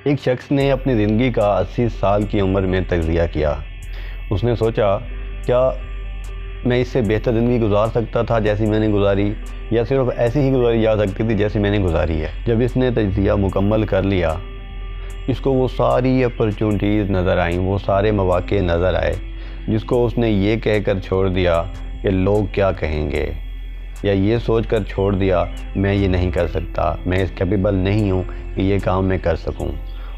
ایک شخص نے اپنی زندگی کا 80 سال کی عمر میں تجزیہ کیا۔ اس نے سوچا، کیا میں اس سے بہتر زندگی گزار سکتا تھا جیسی میں نے گزاری، یا صرف ایسی ہی گزاری جا سکتی تھی جیسی میں نے گزاری ہے۔ جب اس نے تجزیہ مکمل کر لیا، اس کو وہ ساری اپرچونٹیز نظر آئیں، وہ سارے مواقع نظر آئے جس کو اس نے یہ کہہ کر چھوڑ دیا کہ لوگ کیا کہیں گے، یا یہ سوچ کر چھوڑ دیا میں یہ نہیں کر سکتا، میں اس کیپیبل نہیں ہوں کہ یہ کام میں کر سکوں۔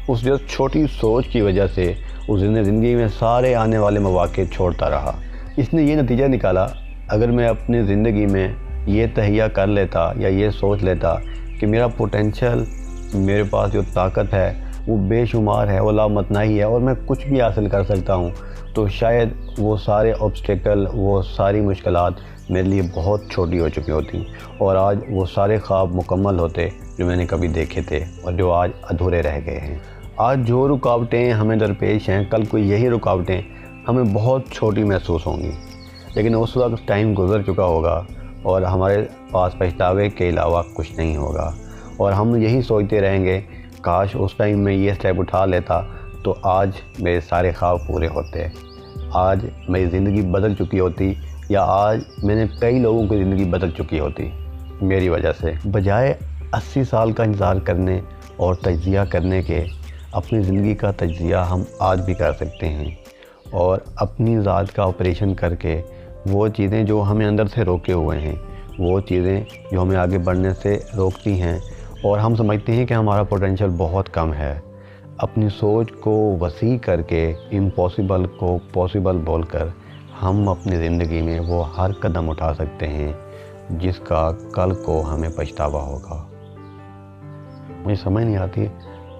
اس جس چھوٹی سوچ کی وجہ سے اس نے زندگی میں سارے آنے والے مواقع چھوڑتا رہا۔ اس نے یہ نتیجہ نکالا، اگر میں اپنی زندگی میں یہ تہیہ کر لیتا یا یہ سوچ لیتا کہ میرا پوٹینشل، میرے پاس جو طاقت ہے وہ بے شمار ہے، وہ لامتناہی ہے اور میں کچھ بھی حاصل کر سکتا ہوں، تو شاید وہ سارے آبسٹیکل، وہ ساری مشکلات میرے لیے بہت چھوٹی ہو چکی ہوتی اور آج وہ سارے خواب مکمل ہوتے جو میں نے کبھی دیکھے تھے اور جو آج ادھورے رہ گئے ہیں۔ آج جو رکاوٹیں ہمیں درپیش ہیں، کل کو یہی رکاوٹیں ہمیں بہت چھوٹی محسوس ہوں گی، لیکن اس وقت ٹائم گزر چکا ہوگا اور ہمارے پاس پچھتاوے کے علاوہ کچھ نہیں ہوگا، اور ہم یہی سوچتے رہیں گے کاش اس ٹائم میں یہ سٹیپ اٹھا لیتا تو آج میرے سارے خواب پورے ہوتے، آج میری زندگی بدل چکی ہوتی، یا آج میں نے کئی لوگوں کی زندگی بدل چکی ہوتی میری وجہ سے۔ بجائے 80 سال کا انتظار کرنے اور تجزیہ کرنے کے، اپنی زندگی کا تجزیہ ہم آج بھی کر سکتے ہیں، اور اپنی ذات کا آپریشن کر کے وہ چیزیں جو ہمیں اندر سے روکے ہوئے ہیں، وہ چیزیں جو ہمیں آگے بڑھنے سے روکتی ہیں اور ہم سمجھتے ہیں کہ ہمارا پوٹینشل بہت کم ہے، اپنی سوچ کو وسیع کر کے امپاسبل کو پاسبل بول کر ہم اپنی زندگی میں وہ ہر قدم اٹھا سکتے ہیں جس کا کل کو ہمیں پچھتاوا ہوگا۔ مجھے سمجھ نہیں آتی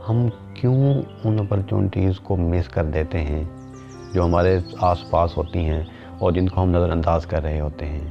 ہم کیوں ان اپرچونٹیز کو مس کر دیتے ہیں جو ہمارے آس پاس ہوتی ہیں اور جن کو ہم نظر انداز کر رہے ہوتے ہیں۔